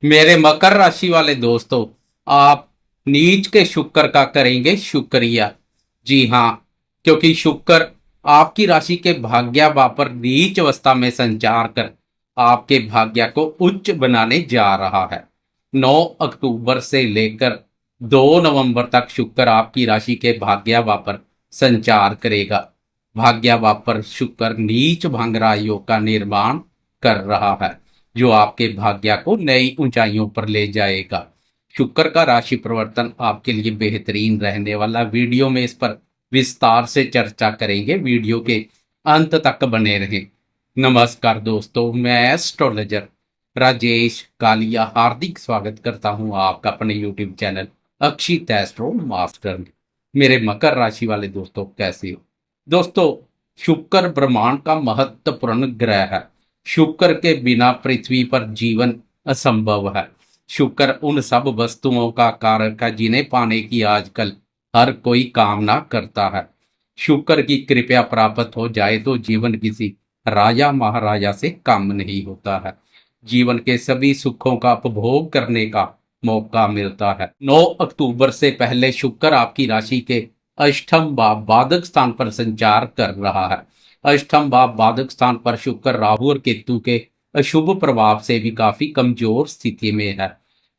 मेरे मकर राशि वाले दोस्तों, आप नीच के शुक्र का करेंगे शुक्रिया। जी हाँ, क्योंकि शुक्र आपकी राशि के भाग्य पर नीच अवस्था में संचार कर आपके भाग्य को उच्च बनाने जा रहा है। 9 अक्टूबर से लेकर 2 नवंबर तक शुक्र आपकी राशि के भाग्य पर संचार करेगा। भाग्य पर शुक्र नीच भंगरा योग का निर्माण कर रहा है, जो आपके भाग्य को नई ऊंचाइयों पर ले जाएगा। शुक्र का राशि परिवर्तन आपके लिए बेहतरीन रहने वाला। वीडियो में इस पर विस्तार से चर्चा करेंगे। वीडियो के अंत तक बने रहें। नमस्कार दोस्तों, मैं एस्ट्रोलॉजर राजेश कालिया हार्दिक स्वागत करता हूं आपका अपने यूट्यूब चैनल अक्षित एस्ट्रो मास्टर में। मेरे मकर राशि वाले दोस्तों, कैसे हो दोस्तों? शुक्र ब्रह्मांड का महत्वपूर्ण ग्रह है। शुक्र के बिना पृथ्वी पर जीवन असंभव है। शुक्र उन सब वस्तुओं का कारक है जिन्हें पाने की आजकल हर कोई कामना करता है। शुक्र की कृपया प्राप्त हो जाए तो जीवन किसी राजा महाराजा से कम नहीं होता है। जीवन के सभी सुखों का उपभोग करने का मौका मिलता है। 9 अक्टूबर से पहले शुक्र आपकी राशि के अष्टम भाव बाधक स्थान पर संचार कर रहा है। अष्टम भाव बाधक स्थान पर शुक्र राहु और केतु के अशुभ प्रभाव से भी काफी कमजोर स्थिति में है।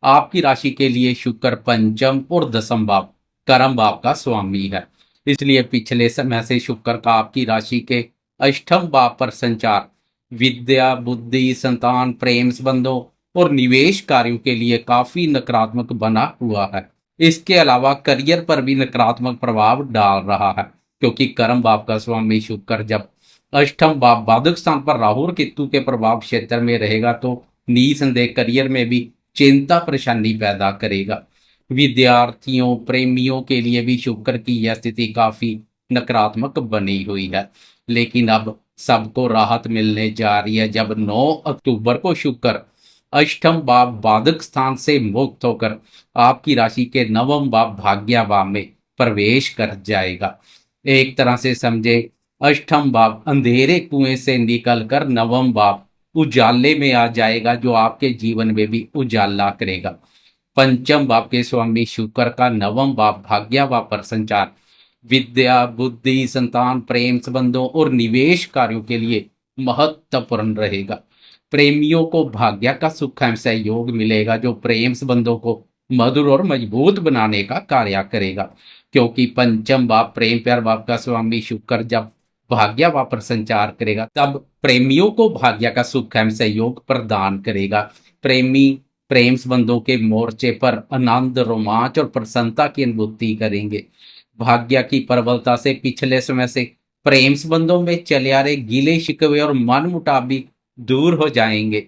आपकी राशि के लिए शुक्र पंचम और दसम भाव कर्म भाव का स्वामी है। इसलिए पिछले समय से शुक्र का आपकी राशि के अष्टम भाव पर संचार विद्या, बुद्धि, संतान, प्रेम संबंधों और निवेश कार्यों के लिए काफी नकारात्मक बना हुआ है। इसके अलावा करियर पर भी नकारात्मक प्रभाव डाल रहा है, क्योंकि कर्म भाव का स्वामी शुक्र जब अष्टम भाव बाधक स्थान पर राहु और केतु के प्रभाव क्षेत्र में रहेगा तो निसंदेह करियर में भी चिंता परेशानी पैदा करेगा। विद्यार्थियों, प्रेमियों के लिए भी शुक्र की यह स्थिति काफी नकारात्मक बनी हुई है, लेकिन अब सबको राहत मिलने जा रही है जब 9 अक्टूबर को शुक्र अष्टम भाव बाधक स्थान से मुक्त होकर आपकी राशि के नवम भाव भाग्य भाव में प्रवेश कर जाएगा। एक तरह से समझे, अष्टम भाव अंधेरे कुएं से निकलकर नवम भाव उजाले में आ जाएगा, जो आपके जीवन में भी उजाला करेगा। पंचम भाव के स्वामी शुक्र का नवम भाव भाग्य भाव पर संचार विद्या, बुद्धि, संतान, प्रेम संबंधों और निवेश कार्यों के लिए महत्वपूर्ण रहेगा। प्रेमियों को भाग्य का सुख एवं सहयोग मिलेगा, जो प्रेम संबंधों को मधुर और मजबूत बनाने का कार्य करेगा। क्योंकि पंचम भाव प्रेम प्यार भाव का स्वामी शुक्र जब भाग्य भाव पर संचार करेगा, तब प्रेमियों को भाग्य का सुख एवं सहयोग प्रदान करेगा। प्रेमी प्रेम संबंधों के मोर्चे पर आनंद, रोमांच और प्रसन्नता की अनुभूति करेंगे। भाग्य की प्रबलता से पिछले समय से प्रेम संबंधों में चले आ रहे गिले शिकवे और मन मुटाव भी दूर हो जाएंगे।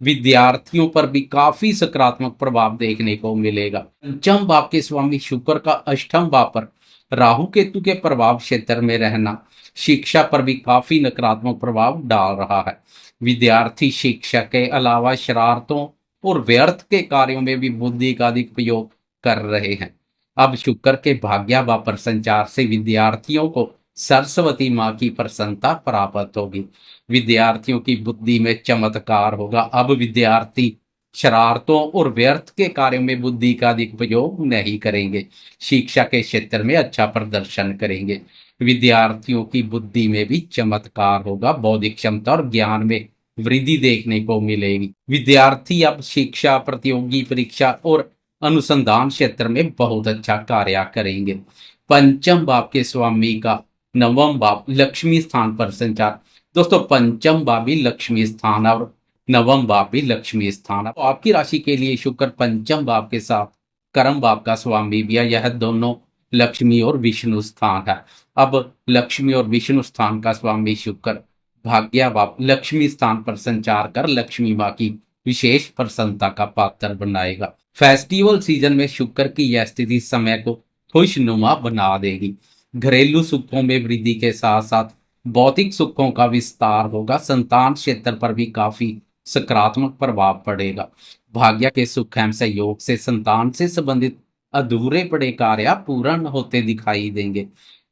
विद्यार्थियों पर भी काफी सकारात्मक प्रभाव देखने को मिलेगा। पंचम भाव के स्वामी शुक्र का अष्टम भाव पर राहु केतु के प्रभाव क्षेत्र में रहना शिक्षा पर भी काफी नकारात्मक प्रभाव डाल रहा है। विद्यार्थी शिक्षा के अलावा शरारतों और व्यर्थ के कार्यों में भी बुद्धि का अधिक प्रयोग कर रहे हैं। अब शुक्र के भाग्य भाव पर संचार से विद्यार्थियों को सरस्वती माँ की प्रसन्नता प्राप्त होगी। विद्यार्थियों की बुद्धि में चमत्कार होगा। अब विद्यार्थी शरारतों और व्यर्थ के कार्यों में बुद्धि का अधिक प्रयोग नहीं करेंगे। शिक्षा के क्षेत्र में अच्छा प्रदर्शन करेंगे। विद्यार्थियों की बुद्धि में भी चमत्कार होगा। बौद्धिक क्षमता और ज्ञान में वृद्धि देखने को मिलेगी। विद्यार्थी अब शिक्षा, प्रतियोगी परीक्षा और अनुसंधान क्षेत्र में बहुत अच्छा कार्य करेंगे। पंचम भाव के स्वामी का नवम भाव लक्ष्मी स्थान पर संचार। दोस्तों, पंचम भाव भी लक्ष्मी स्थान और नवम भाव भी लक्ष्मी स्थान है। तो आपकी राशि के लिए शुक्र पंचम भाव के साथ कर्म भाव का स्वामी भी है। यह दोनों लक्ष्मी और विष्णु स्थान है। अब लक्ष्मी और विष्णु स्थान का स्वामी शुक्र भाग्य भाव लक्ष्मी स्थान पर संचार कर लक्ष्मी माँ की विशेष प्रसन्नता का पात्र बनाएगा। फेस्टिवल सीजन में शुक्र की यह स्थिति समय को खुशनुमा बना देगी। घरेलू सुखों में वृद्धि के साथ साथ भौतिक सुखों का विस्तार होगा। संतान क्षेत्र पर भी काफी सकारात्मक प्रभाव पड़ेगा। भाग्य के सुख एवं सहयोग से संतान से संबंधित अधूरे पड़े कार्य पूर्ण होते दिखाई देंगे।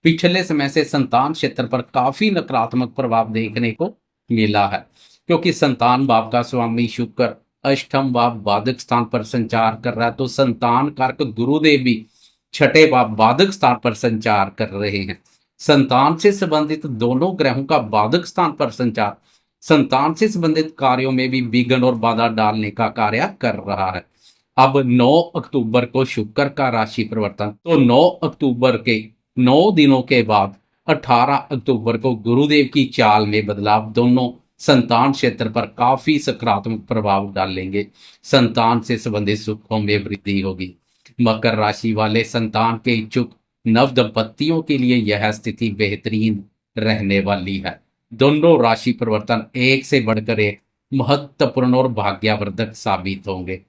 पिछले समय से संतान क्षेत्र पर काफी नकारात्मक प्रभाव देखने को मिला है, क्योंकि संतान भाव का स्वामी शुक्र अष्टम भाव बाधक स्थान पर संचार कर रहा है, तो संतान कारक गुरुदेव भी छठे भाव बाधक स्थान पर संचार कर रहे हैं। संतान से संबंधित दोनों ग्रहों का बाधक स्थान पर संचार संतान से संबंधित कार्यों में भी विघ्न और बाधा डालने का कार्य कर रहा है। अब 9 अक्टूबर को शुक्र का राशि परिवर्तन, तो 9 अक्टूबर के 9 दिनों के बाद 18 अक्टूबर को गुरुदेव की चाल में बदलाव दोनों संतान क्षेत्र पर काफी सकारात्मक प्रभाव डालेंगे। संतान से संबंधित सुखों में वृद्धि होगी। मकर राशि वाले संतान के इच्छुक नव दंपतियों के लिए यह स्थिति बेहतरीन रहने वाली है। दोनों राशि परिवर्तन एक से बढ़कर एक महत्वपूर्ण और भाग्यवर्धक साबित होंगे।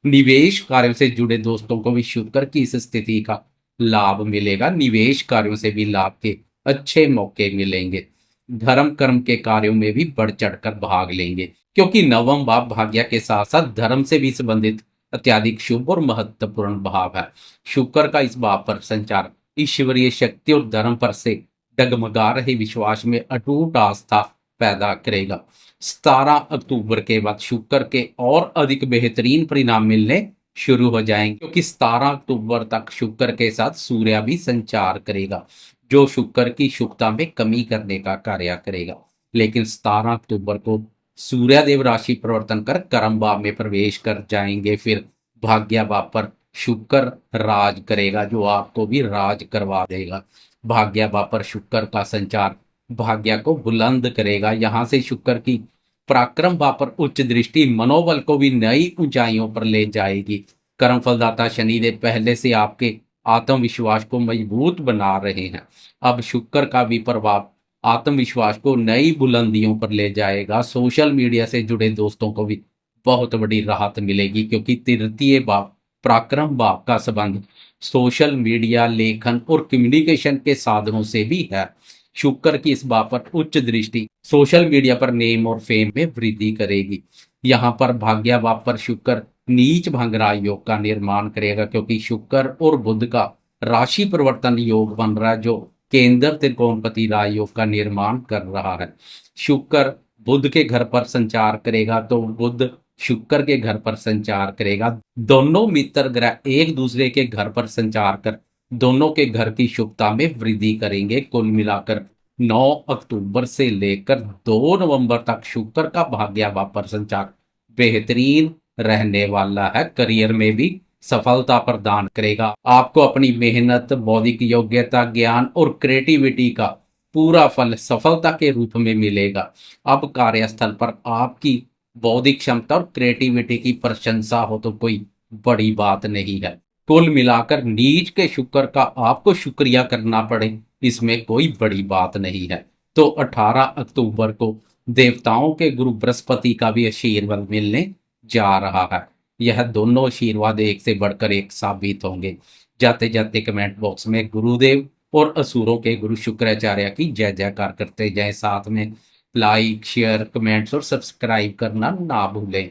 निवेश कार्यों से जुड़े दोस्तों को भी शुक्र की इस स्थिति का लाभ मिलेगा। निवेश कार्यों से भी लाभ के अच्छे मौके मिलेंगे। धर्म कर्म के कार्यों में भी बढ़ चढ़कर भाग लेंगे, क्योंकि नवम भाव भाग्य के साथ साथ धर्म से भी संबंधित अत्यधिक शुभ और महत्वपूर्ण भाव है। शुक्र का इस भाव पर संचार ईश्वरीय शक्ति और धर्म पर से डगमगा रहे विश्वास में अटूट आस्था पैदा करेगा। 17 अक्टूबर के बाद शुक्र के और अधिक बेहतरीन परिणाम मिलने शुरू हो जाएंगे, क्योंकि 17 अक्टूबर तक शुक्र के साथ सूर्य भी संचार करेगा, जो शुक्र की शुभता में कमी करने का कार्य करेगा। लेकिन 17 अक्टूबर को सूर्यदेव राशि परिवर्तन कर कर्म भाव में प्रवेश कर जाएंगे। फिर भाग्य भाव पर शुक्र राज करेगा, जो आपको भी राज करवा देगा। भाग्य भाव पर शुक्र का संचार भाग्य को बुलंद करेगा। यहाँ से शुक्र की पराक्रम भाव पर उच्च दृष्टि मनोबल को भी नई ऊंचाइयों पर ले जाएगी। कर्म फलदाता शनिदेव पहले से आपके आत्मविश्वास को मजबूत बना रहे हैं। अब शुक्र का भी प्रभाव आत्मविश्वास को नई बुलंदियों पर ले जाएगा। सोशल मीडिया से जुड़े दोस्तों को भी बहुत बड़ी राहत मिलेगी, क्योंकि तृतीय भाव पराक्रम भाव का संबंध सोशल मीडिया, लेखन और कम्युनिकेशन के साधनों से भी है। शुक्र की इस भाव पर उच्च दृष्टि सोशल मीडिया पर नेम और फेम में वृद्धि करेगी। यहाँ पर भाग्य भाव पर शुक्र नीच भंगरा योग का निर्माण करेगा, क्योंकि शुक्र और बुध का राशि परिवर्तन योग बन रहा है, जो केंद्र त्रिकोणपति राय योग का निर्माण कर रहा है। शुक्र बुध के घर पर संचार करेगा, तो बुध शुक्र के घर पर संचार करेगा। दोनों मित्र ग्रह एक दूसरे के घर पर संचार कर दोनों के घर की शुभता में वृद्धि करेंगे। कुल मिलाकर 9 अक्टूबर से लेकर 2 नवंबर तक शुक्र का भाग्य भाव पर संचार बेहतरीन रहने वाला है। करियर में भी सफलता प्रदान करेगा। आपको अपनी मेहनत, बौद्धिक योग्यता, ज्ञान और क्रिएटिविटी का पूरा फल सफलता के रूप में मिलेगा। अब कार्यस्थल पर आपकी बौद्धिक क्षमता और क्रिएटिविटी की प्रशंसा हो तो कोई बड़ी बात नहीं है। कुल मिलाकर नीच के शुक्र का आपको शुक्रिया करना पड़े, इसमें कोई बड़ी बात नहीं है। तो 18 अक्टूबर को देवताओं के गुरु बृहस्पति का भी आशीर्वाद मिलने जा रहा है। यह दोनों आशीर्वाद एक से बढ़कर एक साबित होंगे। जाते जाते कमेंट बॉक्स में गुरुदेव और असुरों के गुरु शुक्राचार्य की जय जयकार करते जाएं। साथ में लाइक, शेयर, कमेंट्स और सब्सक्राइब करना ना भूलें।